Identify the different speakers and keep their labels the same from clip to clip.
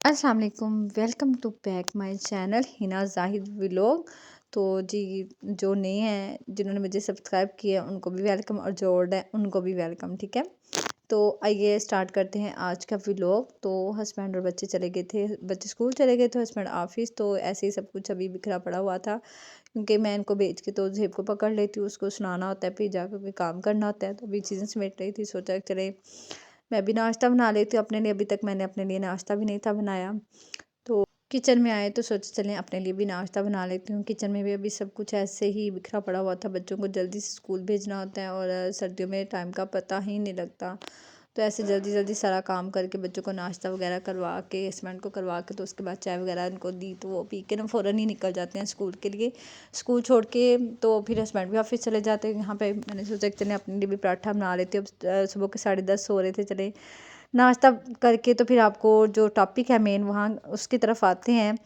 Speaker 1: अस्सलाम वालेकुम, welcome to back my channel Hina Zahid vlog. तो जी, जो नए हैं जिन्होंने मुझे सब्सक्राइब किया उनको भी वेलकम, और जो ओल्ड हैं उनको भी वेलकम। ठीक है, तो आइए स्टार्ट करते हैं आज का व्लॉग। तो हस्बैंड और बच्चे चले गए थे, बच्चे स्कूल चले गए थे, हस्बैंड ऑफिस। तो ऐसे ही सब कुछ अभी बिखरा पड़ा हुआ था, क्योंकि मैं इनको भेज के तो जेब को पकड़ लेती हूँ, उसको सुनाना होता है, फिर जाकर कोई काम करना होता है। तो अभी चीज़ें समेट रही थी, सोचा कि चले मैं भी नाश्ता बना लेती हूँ अपने लिए। अभी तक मैंने अपने लिए नाश्ता भी नहीं था बनाया, तो किचन में आए तो सोचा चलें अपने लिए भी नाश्ता बना लेती हूँ। किचन में भी अभी सब कुछ ऐसे ही बिखरा पड़ा हुआ था, बच्चों को जल्दी से स्कूल भेजना होता है और सर्दियों में टाइम का पता ही नहीं लगता। तो ऐसे जल्दी जल्दी सारा काम करके बच्चों को नाश्ता वगैरह करवा के, हस्बैंड को करवा के, तो उसके बाद चाय वगैरह इनको दी, तो वो पी के ना फ़ौरन ही निकल जाते हैं स्कूल के लिए। स्कूल छोड़ के तो फिर हस्बैंड भी ऑफिस चले जाते हैं। यहाँ पे मैंने सोचा कि चले अपने लिए भी पराठा बना लेती हूँ। अब सुबह के 10:30 हो रहे थे, चले नाश्ता करके तो फिर आपको जो टॉपिक है मेन वहाँ उसकी तरफ आते हैं।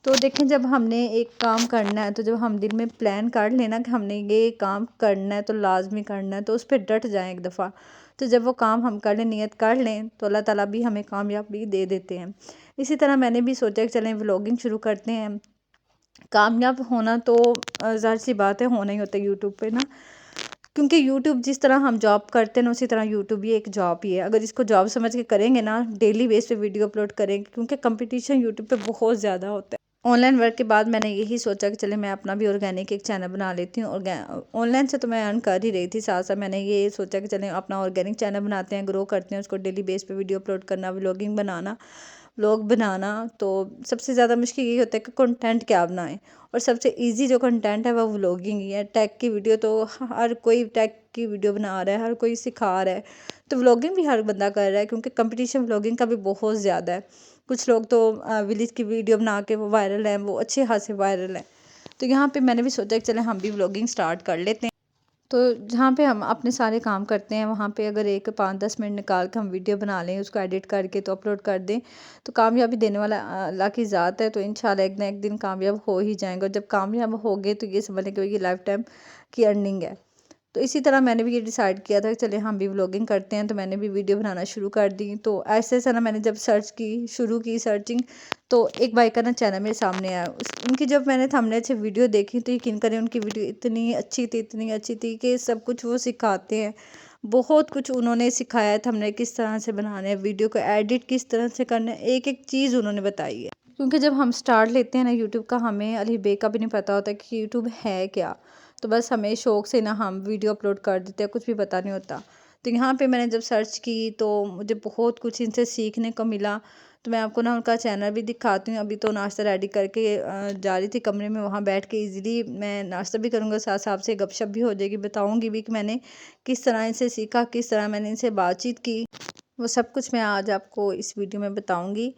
Speaker 1: तो देखें, जब हमने एक काम करना है, तो जब हम दिल में प्लान कर लेना कि हमने ये काम करना है तो लाजमी करना है, तो उस पर डट जाएं एक दफ़ा। तो जब वो काम हम कर लें, नियत कर लें, तो अल्लाह ताला भी हमें कामयाबी दे देते हैं। इसी तरह मैंने भी सोचा कि चलें व्लॉगिंग शुरू करते हैं। कामयाब होना तो ज़ाहिर सी बात है, होना ही होता है यूट्यूब पे ना, क्योंकि यूट्यूब जिस तरह हम जॉब करते हैं ना, उसी तरह यूट्यूब भी एक जॉब ही है। अगर इसको जॉब समझ के करेंगे ना, डेली बेस पे वीडियो अपलोड करेंगे, क्योंकि कंपटीशन यूट्यूब पे बहुत ज़्यादा होता है। ऑनलाइन वर्क के बाद मैंने यही सोचा कि चले मैं अपना भी ऑर्गेनिक एक चैनल बना लेती हूँ। ऑनलाइन से तो मैं अर्न कर ही रही थी, साथ साथ मैंने ये सोचा कि चले अपना ऑर्गेनिक चैनल बनाते हैं, ग्रो करते हैं उसको, डेली बेस पे वीडियो अपलोड करना, व्लॉगिंग बनाना, व्लॉग बनाना। तो सबसे ज़्यादा मुश्किल यही होता है कि कंटेंट क्या बनाएं, और सबसे इजी जो कंटेंट है वो व्लॉगिंग ही है। टैग की वीडियो तो हर कोई टैग की वीडियो बना रहा है, हर कोई सिखा रहा है, तो व्लॉगिंग भी हर बंदा कर रहा है, क्योंकि कंपटीशन व्लॉगिंग का भी बहुत ज़्यादा है। कुछ लोग तो विलेज की वीडियो बना के वो वायरल हैं, वो अच्छे खासे वायरल हैं। तो यहाँ पे मैंने भी सोचा कि चले हम भी व्लॉगिंग स्टार्ट कर लेते हैं। तो जहाँ पे हम अपने सारे काम करते हैं, वहाँ पे अगर एक 5-10 मिनट निकाल के हम वीडियो बना लें, उसको एडिट करके तो अपलोड कर दें, तो कामयाबी देने वाला अल्लाह की ज़ात है। तो इंशाल्लाह एक ना एक दिन कामयाब हो ही जाएंगे, और जब कामयाब हो गए तो ये समझ लें कि ये लाइफ टाइम की अर्निंग है। तो इसी तरह मैंने भी ये डिसाइड किया था कि चले हम भी व्लॉगिंग करते हैं, तो मैंने भी वीडियो बनाना शुरू कर दी। तो ऐसे ऐसे ना मैंने जब शुरू की सर्चिंग, तो एक भाई का ना चैनल मेरे सामने आया। उनकी जब मैंने थंबनेल से वीडियो देखी, तो यकीन करें उनकी वीडियो इतनी अच्छी थी कि सब कुछ वो सिखाते हैं। बहुत कुछ उन्होंने सिखाया है, थंबनेल किस तरह से बनाना है, वीडियो को एडिट किस तरह से करना है, एक एक चीज़ उन्होंने बताई है। क्योंकि जब हम स्टार्ट लेते हैं ना यूट्यूब का, हमें अली बे का भी नहीं पता होता कि यूट्यूब है क्या। तो बस हमें शौक़ से ना हम वीडियो अपलोड कर देते हैं, कुछ भी पता नहीं होता। तो यहाँ पे मैंने जब सर्च की तो मुझे बहुत कुछ इनसे सीखने को मिला। तो मैं आपको ना उनका चैनल भी दिखाती हूँ। अभी तो नाश्ता रेडी करके जा रही थी कमरे में, वहाँ बैठ के इजीली मैं नाश्ता भी करूँगा, साथ साथ से गपशप भी हो जाएगी, बताऊँगी भी कि मैंने किस तरह इनसे सीखा, किस तरह मैंने इनसे बातचीत की। वो सब कुछ मैं आज आपको इस वीडियो में बताऊँगी।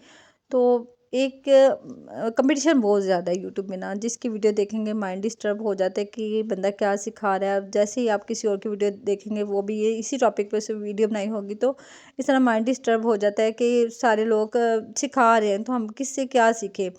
Speaker 1: तो एक कंपटीशन बहुत ज़्यादा है यूट्यूब में ना, जिसकी वीडियो देखेंगे माइंड डिस्टर्ब हो जाता है कि ये बंदा क्या सिखा रहा है। अब जैसे ही आप किसी और की वीडियो देखेंगे, वो भी ये इसी टॉपिक पे से वीडियो बनाई होगी, तो इस तरह माइंड डिस्टर्ब हो जाता है कि सारे लोग सिखा रहे हैं, तो हम किससे क्या सीखें।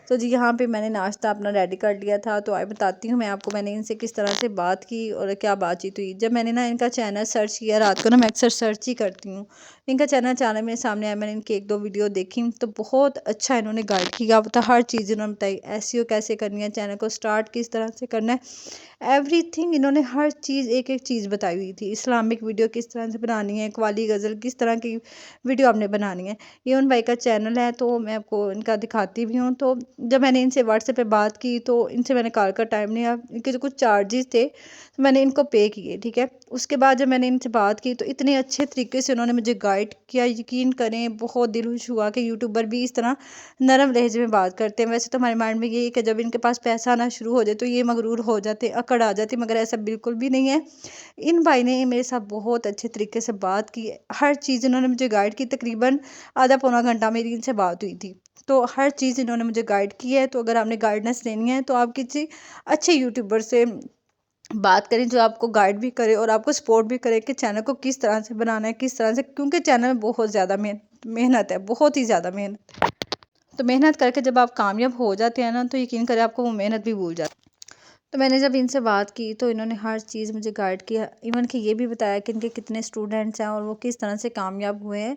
Speaker 1: तो जी, यहाँ पे मैंने नाश्ता अपना रेडी कर लिया था। तो आइए बताती हूँ मैं आपको मैंने इनसे किस तरह से बात की और क्या बातचीत हुई। जब मैंने ना इनका चैनल सर्च किया, रात को ना मैं अक्सर सर्च ही करती हूँ, इनका चैनल अचानक मेरे सामने आया। मैंने इनकी 1-2 वीडियो देखी, तो बहुत अच्छा इन्होंने गाइड किया, बता हर चीज़ इन्होंने बताई, एसईओ कैसे करनी है, चैनल को स्टार्ट किस तरह से करना है, एवरीथिंग इन्होंने हर चीज़ एक एक चीज़ बताई हुई थी। इस्लामिक वीडियो किस तरह से बनानी है, कव्वाली गज़ल किस तरह की वीडियो आपने बनानी है। ये उन भाई का चैनल है, तो मैं आपको इनका दिखाती भी हूँ। तो जब मैंने इनसे व्हाट्सएप पे बात की, तो इनसे मैंने कॉल का टाइम लिया, इनके जो कुछ चार्जेस थे तो मैंने इनको पे किए, ठीक है। उसके बाद जब मैंने इनसे बात की, तो इतने अच्छे तरीके से उन्होंने मुझे गाइड किया, यकीन करें बहुत दिल खुश हुआ कि यूट्यूबर भी इस तरह नरम लहजे में बात करते हैं। वैसे तो हमारे माइंड में ये है कि जब इनके पास पैसा आना शुरू हो जाए तो ये मगरूर हो जाते, अकड़ आ जाती, मगर ऐसा बिल्कुल भी नहीं है। इन भाई ने मेरे साथ बहुत अच्छे तरीके से बात की, हर चीज़ इन्होंने मुझे गाइड की। तकरीबन आधा पौना घंटा मेरी इनसे बात हुई थी, तो हर चीज़ इन्होंने मुझे गाइड की है। तो अगर आपने गाइडेंस लेनी है, तो आप किसी अच्छे यूट्यूबर से बात करें जो आपको गाइड भी करे और आपको सपोर्ट भी करे कि चैनल को किस तरह से बनाना है, किस तरह से, क्योंकि चैनल में बहुत ज़्यादा मेहनत है, बहुत ही ज़्यादा मेहनत। तो मेहनत करके जब आप कामयाब हो जाते हैं ना, तो यकीन करें आपको वो मेहनत भी भूल जाती है। तो मैंने जब इनसे बात की, तो इन्होंने हर चीज़ मुझे गाइड किया, इवन कि ये भी बताया कि इनके कितने स्टूडेंट्स हैं और वो किस तरह से कामयाब हुए हैं।